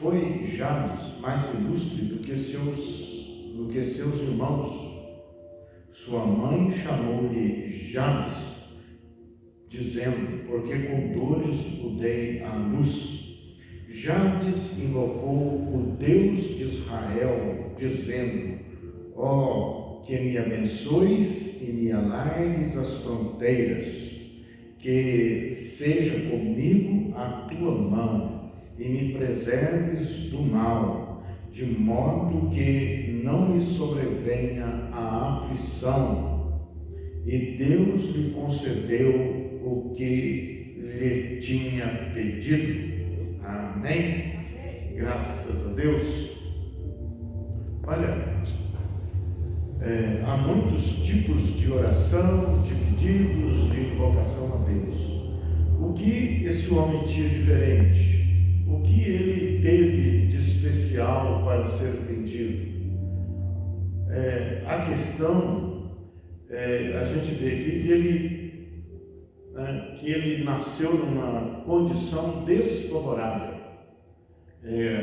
foi Jabes mais ilustre do que seus irmãos. Sua mãe chamou-lhe Jabes, dizendo: porque com dores o dei à luz. Jabes invocou o Deus de Israel, dizendo: ó, que me abençoes e me alargues as fronteiras, que seja comigo a tua mão e me preserves do mal, de modo que não me sobrevenha a aflição. E Deus lhe concedeu o que lhe tinha pedido. Amém? Graças a Deus. Olha, há muitos tipos de oração, de pedidos, de invocação a Deus. O que esse homem tinha diferente? O que ele teve de especial para ser pedido? A questão, a gente vê aqui que ele nasceu numa condição desfavorável.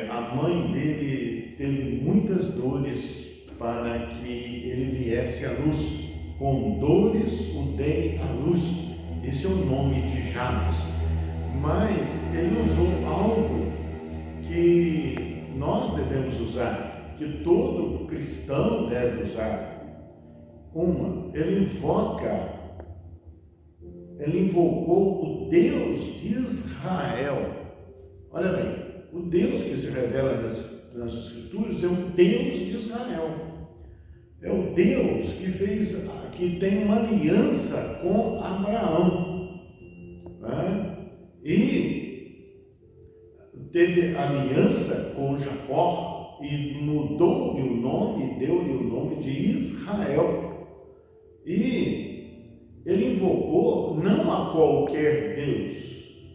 A mãe dele teve muitas dores para que ele viesse à luz. Com dores o dei à luz. Esse é o nome de Jabes. Mas ele usou algo que nós devemos usar, que todo cristão deve usar. Ele invocou o Deus de Israel. Olha bem, o Deus que se revela nas Escrituras é o Deus de Israel. É o Deus que tem uma aliança com Abraão, e teve aliança com Jacó e mudou-lhe o nome, deu-lhe o nome de Israel. E ele invocou não a qualquer Deus,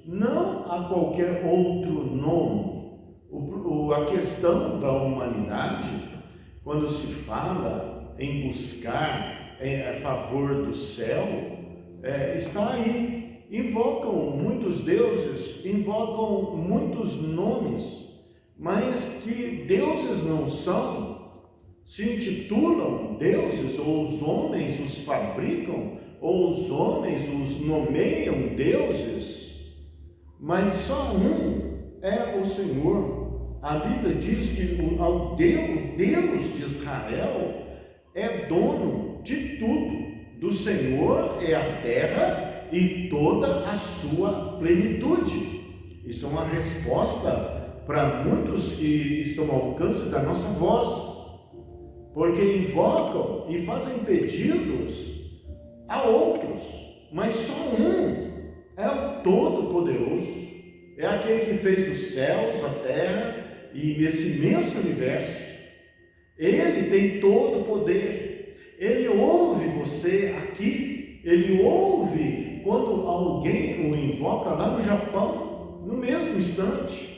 não a qualquer outro nome. A questão da humanidade, quando se fala em buscar a favor do céu, está aí. Invocam muitos deuses, invocam muitos nomes, mas que deuses não são. Se intitulam deuses, ou os homens os fabricam, ou os homens os nomeiam deuses, mas só um é o Senhor. A Bíblia diz que o Deus de Israel é dono de tudo. Do Senhor é a terra e toda a sua plenitude. Isso é uma resposta para muitos que estão ao alcance da nossa voz, porque invocam e fazem pedidos a outros, mas só um é o Todo-Poderoso, é aquele que fez os céus, a terra e esse imenso universo. Ele tem todo o poder, ele ouve você aqui, ele ouve quando alguém o invoca lá no Japão, no mesmo instante.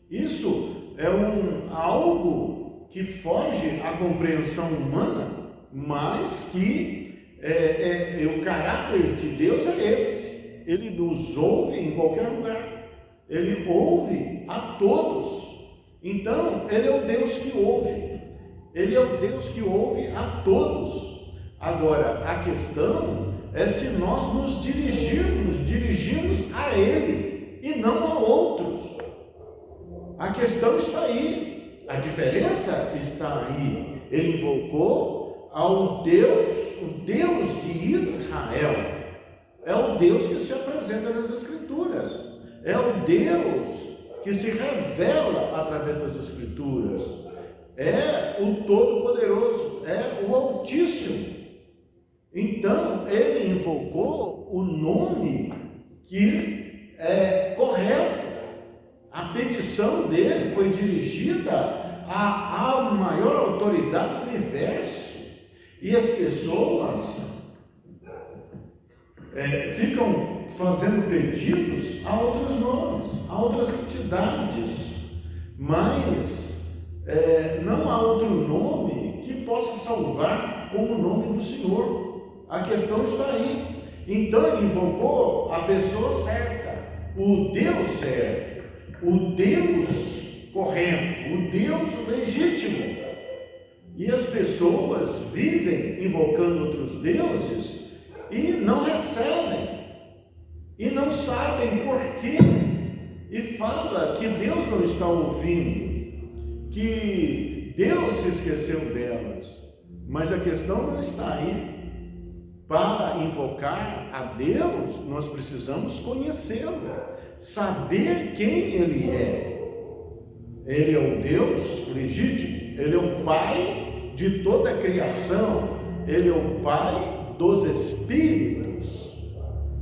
Isso é algo que foge à compreensão humana, mas que o caráter de Deus é esse. Ele nos ouve em qualquer lugar, ele ouve a todos. Então, ele é o Deus que ouve, ele é o Deus que ouve a todos. Agora, a questão é se nós nos dirigimos a ele e não a outros. A questão está aí, a diferença está aí. Ele invocou ao Deus, o Deus de Israel. É o Deus que se apresenta nas Escrituras, é o Deus que se revela através das Escrituras, é o Todo-Poderoso, é o Altíssimo. Então, ele invocou o nome que é correto. A petição dele foi dirigida à maior autoridade do universo. E as pessoas ficam fazendo pedidos a outros nomes, a outras entidades, mas não há outro nome que possa salvar como o nome do Senhor. A questão está aí. Então ele invocou a pessoa certa, o Deus certo, o Deus correndo, o Deus legítimo. E as pessoas vivem invocando outros deuses e não recebem, e não sabem por quê, e fala que Deus não está ouvindo, que Deus se esqueceu delas. Mas a questão não está aí. Para invocar a Deus, nós precisamos conhecê-lo, saber quem Ele é. Ele é o Deus legítimo, Ele é o Pai de toda a criação, Ele é o Pai dos Espíritos.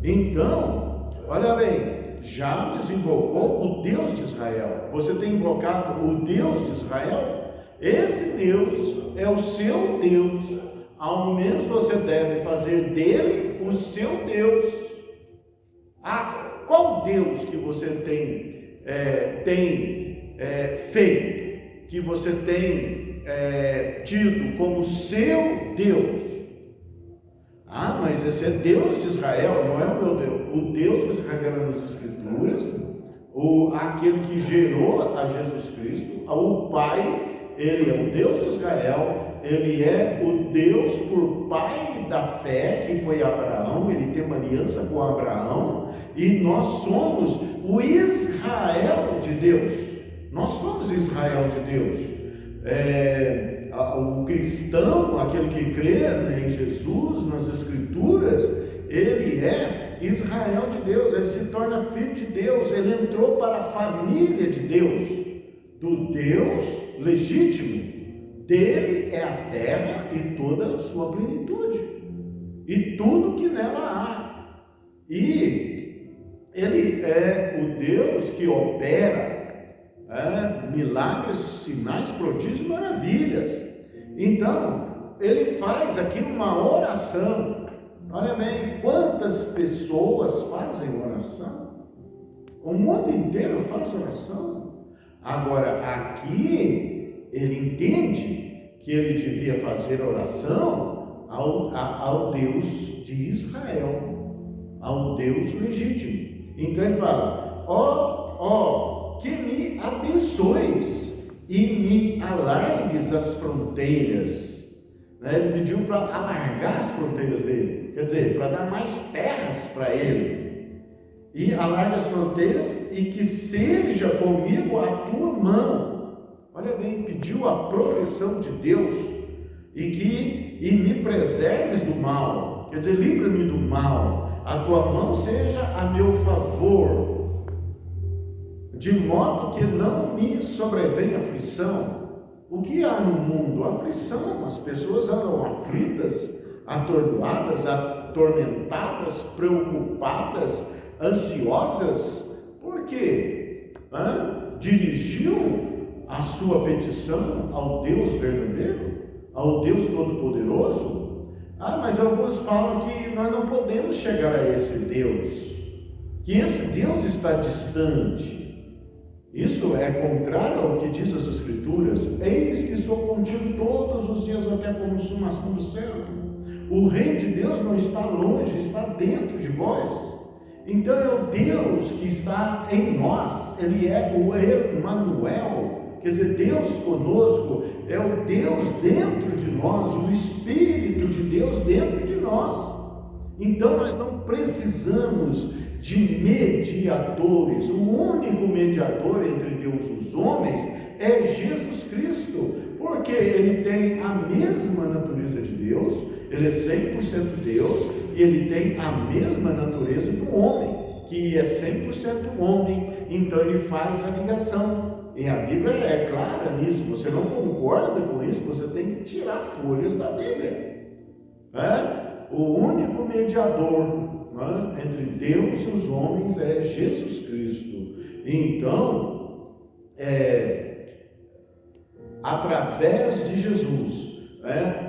Então, olha bem, Jabes invocou o Deus de Israel. Você tem invocado o Deus de Israel? Esse Deus é o seu Deus. Ao menos você deve fazer dele o seu Deus. Qual Deus que você tem feito, que você tem tido como seu Deus? Mas esse é Deus de Israel, não é o meu Deus. O Deus que se revela nas Escrituras, aquele que gerou a Jesus Cristo, o Pai, Ele é o Deus de Israel. Ele é o Deus por pai da fé, que foi Abraão. Ele tem uma aliança com Abraão, e nós somos o Israel de Deus. Nós somos Israel de Deus. O cristão, aquele que crê em Jesus, nas Escrituras, ele é Israel de Deus, ele se torna filho de Deus, ele entrou para a família de Deus, do Deus legítimo. Dele é a terra e toda a sua plenitude, e tudo que nela há. E Ele é o Deus que opera milagres, sinais, prodígios e maravilhas. Então, Ele faz aqui uma oração. Olha bem, quantas pessoas fazem oração? O mundo inteiro faz oração. Agora, aqui, ele entende que ele devia fazer oração ao Deus de Israel, ao Deus legítimo. Então ele fala: que me abençoes e me alargues as fronteiras. Ele pediu para alargar as fronteiras dele, quer dizer, para dar mais terras para ele. E alarga as fronteiras e que seja comigo a tua mão. Olha bem, pediu a proteção de Deus, e me preserves do mal, quer dizer, livra-me do mal, a tua mão seja a meu favor, de modo que não me sobrevenha aflição. O que há no mundo? Aflição. As pessoas andam aflitas, atordoadas, atormentadas, preocupadas, ansiosas. Por quê? Dirigiu a sua petição ao Deus verdadeiro, ao Deus Todo-Poderoso? Mas alguns falam que nós não podemos chegar a esse Deus, que esse Deus está distante. Isso é contrário ao que diz as Escrituras: eis que sou contigo todos os dias até a consumação do século. O reino de Deus não está longe, está dentro de vós. Então é o Deus que está em nós, Ele é o Emmanuel. Quer dizer, Deus conosco, é o Deus dentro de nós, o Espírito de Deus dentro de nós. Então nós não precisamos de mediadores. O único mediador entre Deus e os homens é Jesus Cristo, porque Ele tem a mesma natureza de Deus, Ele é 100% Deus, e Ele tem a mesma natureza do homem, que é 100% homem. Então Ele faz a ligação. E a Bíblia é clara nisso. Você não concorda com isso, você tem que tirar folhas da Bíblia. O único mediador entre Deus e os homens é Jesus Cristo. Então, através de Jesus.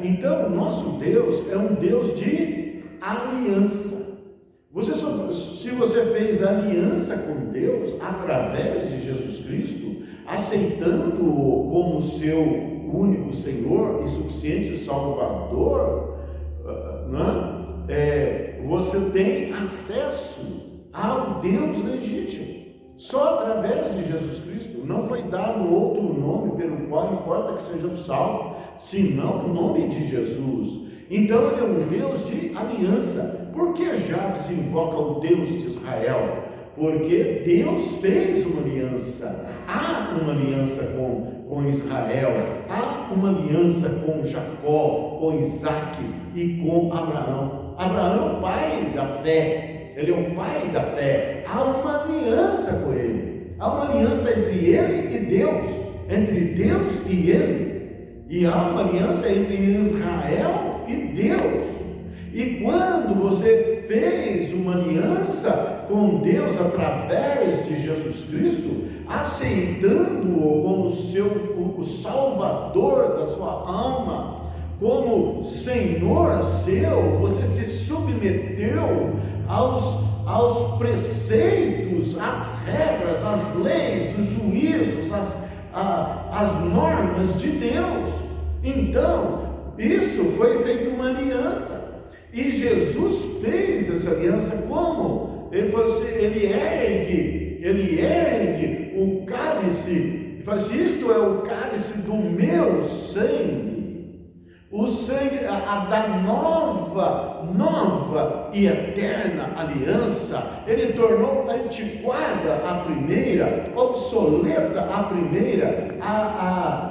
Então, o nosso Deus é um Deus de aliança. Se você fez aliança com Deus através de Jesus Cristo, aceitando-o como seu único Senhor e suficiente Salvador, você tem acesso ao Deus legítimo. Só através de Jesus Cristo. Não foi dado outro nome pelo qual importa que sejam salvos, senão o nome de Jesus. Então ele é um Deus de aliança. Por que Jabes invoca o Deus de Israel? Porque Deus fez uma aliança. Há uma aliança com Israel. Há uma aliança com Jacó, com Isaac e com Abraão. Abraão é o pai da fé. Ele é o pai da fé. Há uma aliança com ele. Há uma aliança entre ele e Deus. Entre Deus e ele. E há uma aliança entre Israel e Deus. E quando você fez uma aliança com Deus através de Jesus Cristo, aceitando-o como o Salvador da sua alma, como Senhor seu, você se submeteu aos preceitos, às regras, às leis, os juízos, as normas de Deus. Então, isso foi feito uma aliança. E Jesus fez essa aliança como? Ele falou assim, ele ergue o cálice, e fala assim, isto é o cálice do meu sangue, o sangue da nova e eterna aliança. Ele tornou antiquada a primeira, obsoleta a primeira, a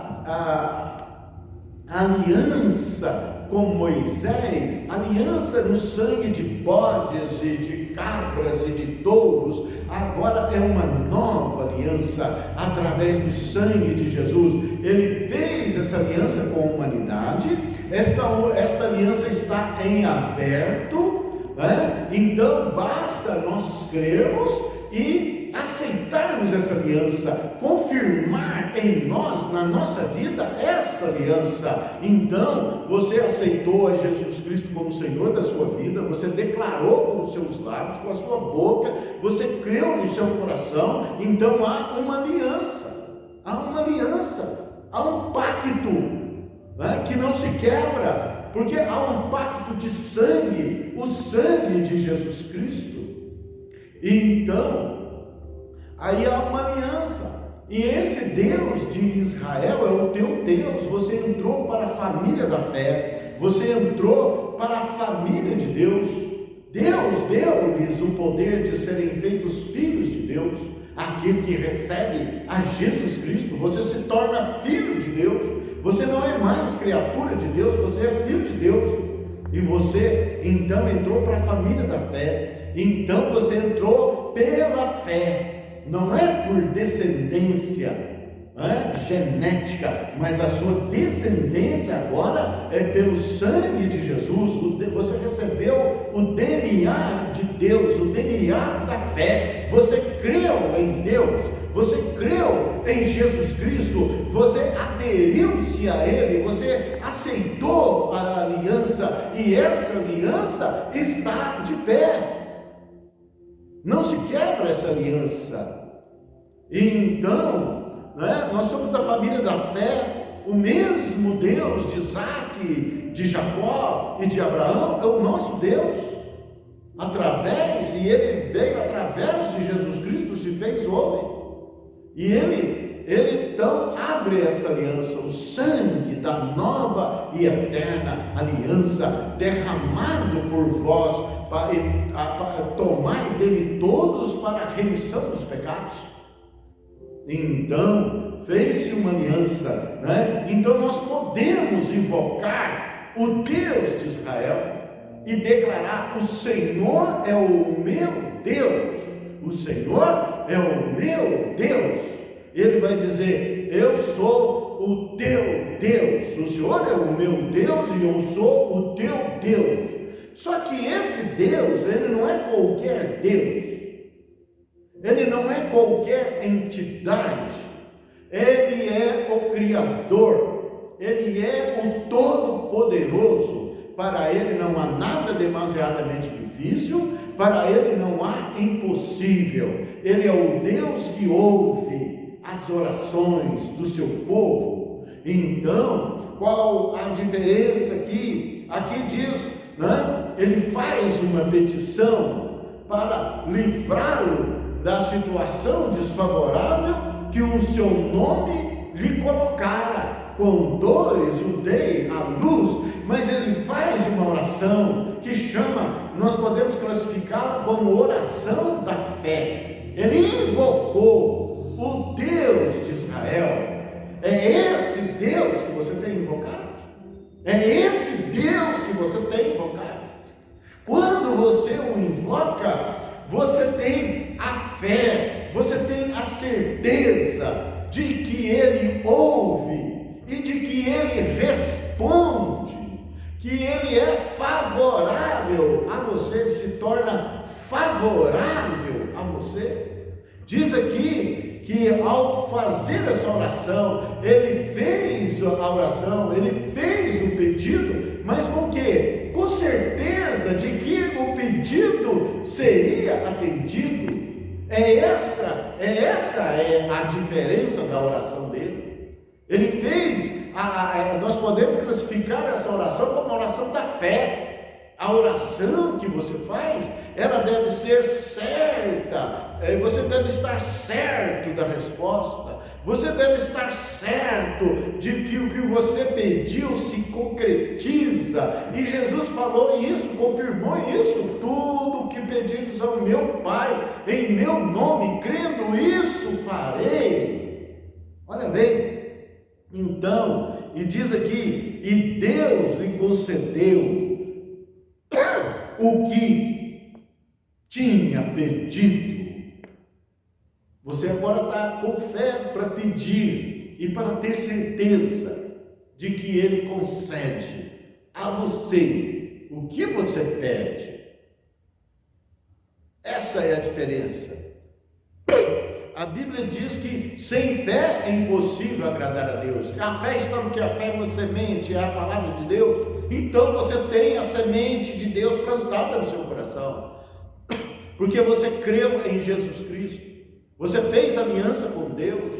aliança com Moisés, aliança no sangue de bodes e de cabras e de touros. Agora é uma nova aliança através do sangue de Jesus. Ele fez essa aliança com a humanidade. Esta aliança está em aberto, né? Então basta nós crermos e aceitarmos essa aliança, confirmar em nós, na nossa vida, essa aliança. Então, você aceitou a Jesus Cristo como Senhor da sua vida, você declarou com os seus lábios, com a sua boca, você creu no seu coração, então há uma aliança, há um pacto, né, que não se quebra, porque há um pacto de sangue, o sangue de Jesus Cristo. Então, aí há uma aliança, e esse Deus de Israel é o teu Deus. Você entrou para a família da fé, você entrou para a família de Deus. Deus deu-lhes o poder de serem feitos filhos de Deus. Aquele que recebe a Jesus Cristo, você se torna filho de Deus. Você não é mais criatura de Deus, você é filho de Deus. E você então entrou para a família da fé. Então você entrou pela fé, não é por descendência, genética, mas a sua descendência agora é pelo sangue de Jesus. Você recebeu o DNA de Deus, o DNA da fé. Você creu em Deus, você creu em Jesus Cristo, você aderiu-se a Ele, você aceitou a aliança, e essa aliança está de pé. Não se quebra essa aliança. Então, nós somos da família da fé. O mesmo Deus de Isaac, de Jacó e de Abraão é o nosso Deus. E ele veio através de Jesus Cristo, se fez homem. E ele então abre essa aliança, o sangue da nova e eterna aliança, derramado por vós, para tomar dele todos para a remissão dos pecados. Então, fez-se uma aliança, Então nós podemos invocar o Deus de Israel e declarar: o Senhor é o meu Deus, o Senhor é o meu Deus. Ele vai dizer: eu sou o teu Deus, o Senhor é o meu Deus e eu sou o teu Deus. Só que esse Deus, ele não é qualquer Deus, ele não é qualquer entidade, ele é o Criador, ele é o Todo-Poderoso. Para ele não há nada demasiadamente difícil, para ele não há impossível. Ele é o Deus que ouve as orações do seu povo. Então, qual a diferença aqui? Aqui diz, ele faz uma petição para livrá-lo da situação desfavorável que o seu nome lhe colocara. Com dores o dei à luz, mas ele faz uma oração que chama, nós podemos classificá-la como oração da fé. Ele invocou o Deus de Israel. É esse Deus que você tem invocado? É esse Deus que você tem invocado? Quando você o invoca, você tem a fé, você tem a certeza de que ele ouve e de que ele responde, que ele é favorável a você, ele se torna favorável a você. Diz aqui que ao fazer essa oração, ele fez a oração, ele fez o pedido, mas com o quê? Com certeza de que o pedido seria atendido. Essa é a diferença da oração dele. Ele fez, nós podemos classificar essa oração como uma oração da fé. A oração que você faz, ela deve ser certa, você deve estar certo da resposta, você deve estar certo de que o que você pediu se concretiza, e Jesus falou isso, confirmou isso: tudo o que pedires ao meu Pai, em meu nome, crendo isso farei. Olha bem, então, e diz aqui, e Deus lhe concedeu o que tinha pedido. Você agora está com fé para pedir e para ter certeza de que Ele concede a você o que você pede. Essa é a diferença. A Bíblia diz que sem fé é impossível agradar a Deus. A fé está no que? A fé é uma semente, é a palavra de Deus. Então você tem a semente de Deus plantada no seu coração, porque você creu em Jesus Cristo, você fez aliança com Deus,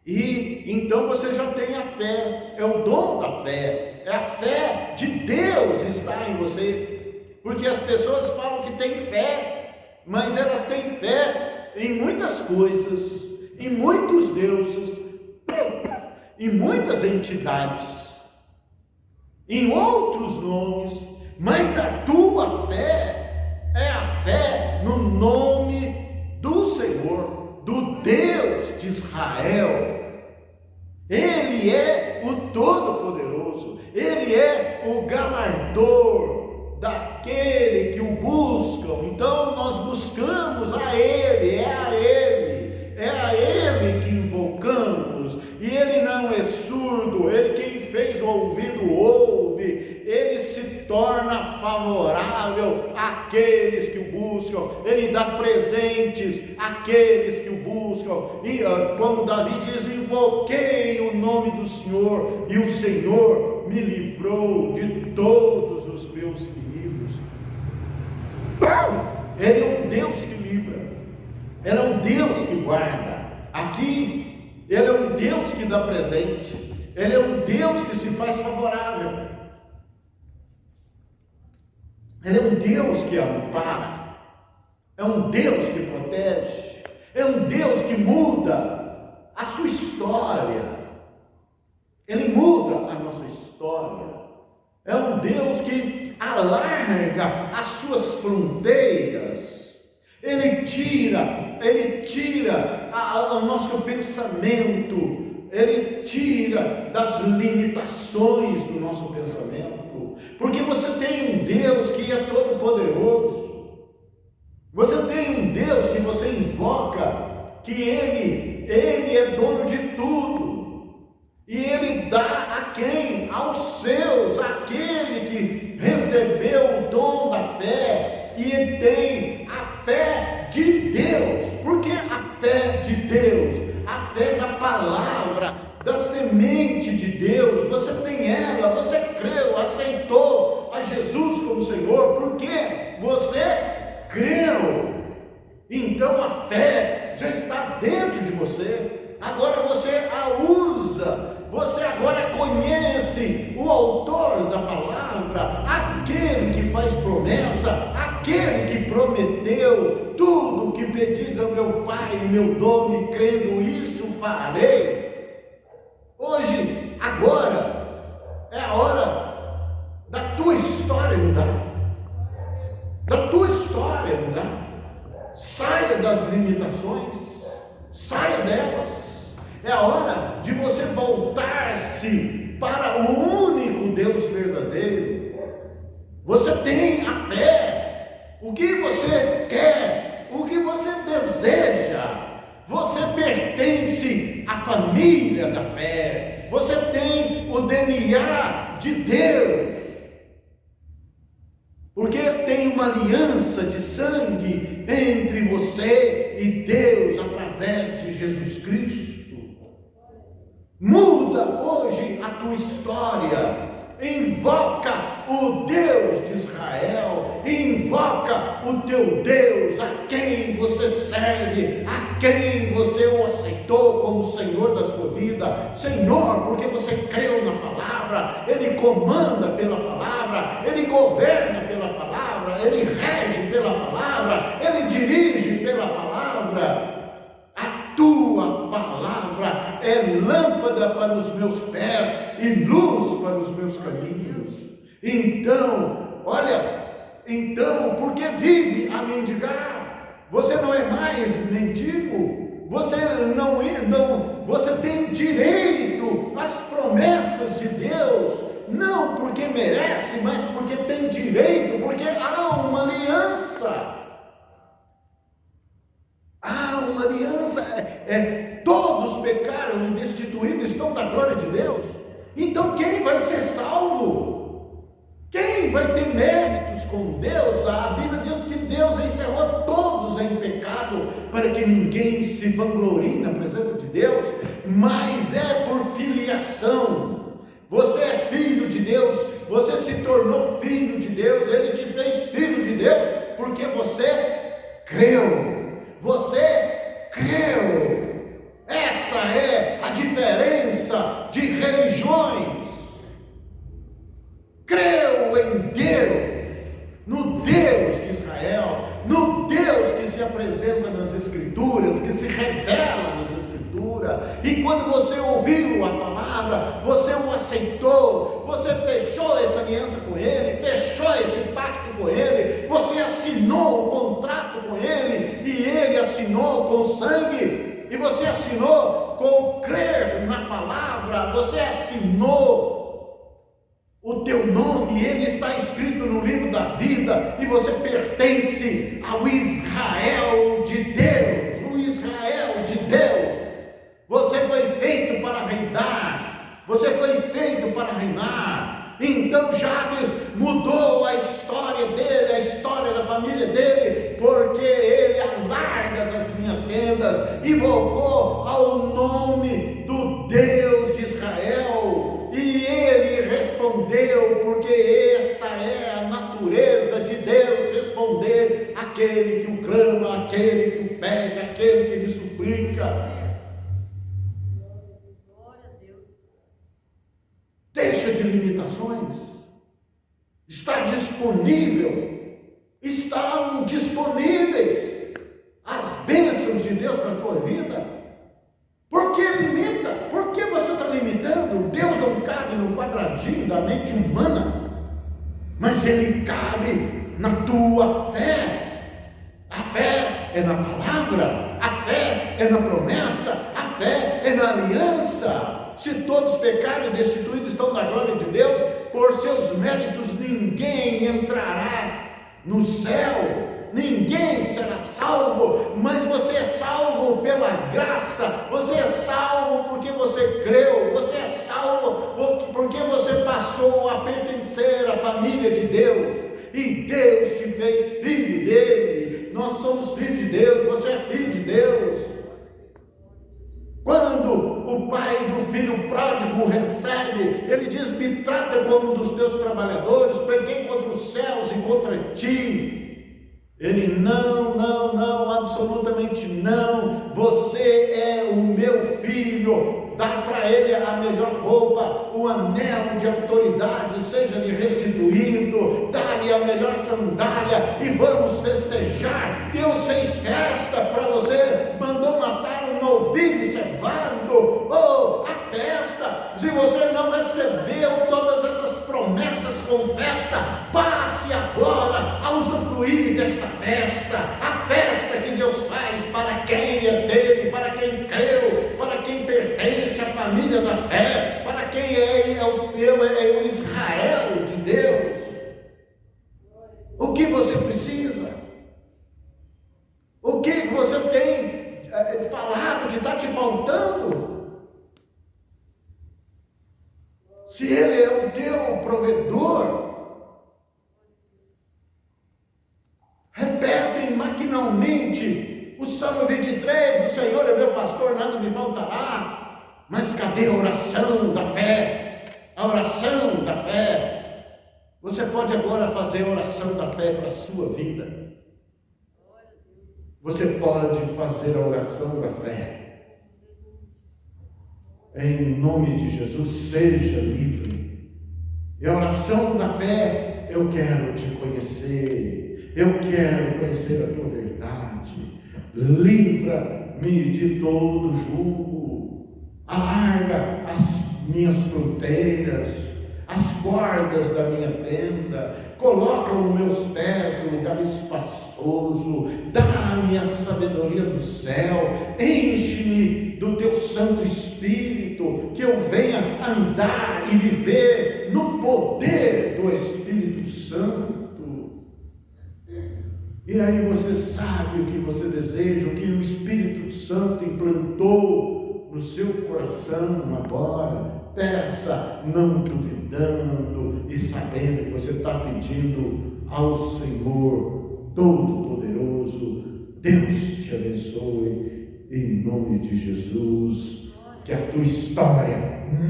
e então você já tem a fé, é o dom da fé, é a fé de Deus está em você, porque as pessoas falam que têm fé, mas elas têm fé em muitas coisas, em muitos deuses, em muitas entidades, em outros nomes, mas a tua fé é a fé no nome do Senhor, do Deus de Israel. Ele é o Todo-Poderoso, Ele é o galardor daquele que o buscam. Então nós buscamos a Ele, é a Ele que invocamos, e Ele não é surdo, Ele quem fez o ouvido ouve, Ele se torna favorável àqueles que o buscam, Ele dá presentes àqueles que o buscam, e como Davi diz, invoquei o nome do Senhor, e o Senhor me livrou de todos os meus inimigos. Ele é um Deus que livra, Ele é um Deus que guarda. Aqui, Ele é um Deus que dá presente, Ele é um Deus que se faz favorável, Ele é um Deus que ampara, é um Deus que protege, é um Deus que muda a sua história, Ele muda a nossa história, é um Deus que alarga as suas fronteiras, Ele tira o nosso pensamento, Ele tira das limitações do nosso pensamento, porque você tem um Deus que é todo poderoso, você tem um Deus que você invoca, que Ele é dono de tudo, e Ele dá a quem? Aos seus, aquele que recebeu o dom da fé, e ele tem a fé de Deus. Por que a fé de Deus? A fé da palavra, da semente de Deus. Você tem ela, você creu, aceitou a Jesus como Senhor, porque você creu. Então a fé já está dentro de você, agora você a usa, você agora conhece o autor da palavra, aquele que faz promessa, aquele que prometeu tudo que meu nome, crendo isso farei. Hoje, agora, é a hora da tua história mudar. Da tua história mudar. Saia das limitações, saia delas. É a hora de você voltar-se para o único Deus verdadeiro. Você tem a fé, o que você quer, o que você deseja. Você pertence à família da fé. Você tem o DNA de Deus. Porque tem uma aliança de sangue entre você e Deus através de Jesus Cristo. Muda hoje a tua história. Invoca o Deus de Israel, invoca o teu Deus, a quem você serve, a quem você o aceitou como Senhor da sua vida. Senhor, porque você creu na palavra, Ele comanda pela palavra, Ele governa pela palavra, Ele rege pela palavra, Ele dirige pela palavra. A tua palavra é lâmpada para os meus pés e luz para os meus caminhos. Então, olha, porque vive a mendigar? Você não é mais mendigo, você você tem direito às promessas de Deus, não porque merece, mas porque tem direito, porque há uma aliança. Há uma aliança, todos pecaram e destituídos estão da glória de Deus. Então quem vai ser salvo? Quem vai ter méritos com Deus? A Bíblia diz que Deus encerrou todos em pecado, para que ninguém se vanglorie na presença de Deus, mas é por filiação. Você é filho de Deus, você se tornou filho de Deus, Ele te fez filho de Deus, porque você creu. Você creu. Essa é a diferença de religiões. Creu em Deus, no Deus de Israel, no Deus que se apresenta nas Escrituras, que se revela nas Escrituras. E quando você ouviu a palavra, você o aceitou, você fechou essa aliança com Ele, fechou esse pacto com Ele, você assinou o contrato com Ele, e Ele assinou com sangue, e você assinou com crer na palavra, você assinou o teu nome, Ele está escrito no livro da vida, e você pertence ao Israel de Deus, o Israel de Deus. Você foi feito para reinar, você foi feito para reinar. Então Jabes mudou a história dele, a história da família dele, porque ele alarga as minhas tendas, invocou ao nome do Deus de Israel, e ele respondeu, porque esta é a natureza de Deus, responder aquele que o clama, aquele que o pede, aquele que lhe suplica. Deixa de limitações. Está disponível, estão disponíveis as bênçãos de Deus para a tua vida. Por que limita? Por que você está limitando? Deus não cabe no quadradinho da mente humana, mas Ele cabe na tua fé. A fé é na palavra, a fé é na promessa, a fé é na aliança. Se todos pecaram e destituídos estão da glória de Deus, por seus méritos ninguém entrará no céu, ninguém será salvo, mas você é salvo pela graça, você é salvo porque você creu, você é salvo porque você passou a pertencer à família de Deus, e Deus te fez filho dele. Nós somos filhos de Deus, você é filho de Deus. Quando o pai do filho pródigo recebe, ele diz: me trata como um dos teus trabalhadores, peguei contra os céus e contra ti. Ele: não, absolutamente não, você é o meu filho. Dá para ele a melhor roupa, o anel de autoridade seja-lhe restituído, dá-lhe a melhor sandália e vamos festejar. Deus fez festa para você, mandou uma novilho cevado, oh, a festa. Se você não recebeu todas essas promessas com festa, passe agora a usufruir desta festa, a festa que Deus faz para quem é dele, para quem creu, para quem pertence à família da fé, para quem é o Israel de Deus. O que você precisa? O que você tem falado que está te faltando? Se Ele é o teu provedor, repetem maquinalmente o Salmo 23, o Senhor é meu pastor, nada me faltará. Mas cadê a oração da fé? A oração da fé. Você pode agora fazer a oração da fé para a sua vida. Você pode fazer a oração da fé. Em nome de Jesus, seja livre. E a oração da fé, eu quero te conhecer. Eu quero conhecer a tua verdade. Livra-me de todo jugo. Alarga as minhas fronteiras, as cordas da minha tenda, coloca os meus pés em lugar espaçoso, dá-me a sabedoria do céu, enche-me do teu Santo Espírito, que eu venha andar e viver no poder do Espírito Santo. E aí você sabe o que você deseja, o que o Espírito Santo implantou no seu coração agora. Peça, não duvidando e sabendo que você está pedindo ao Senhor Todo-Poderoso. Deus te abençoe em nome de Jesus. Que a tua história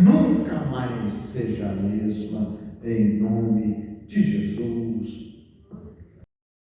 nunca mais seja a mesma, em nome de Jesus.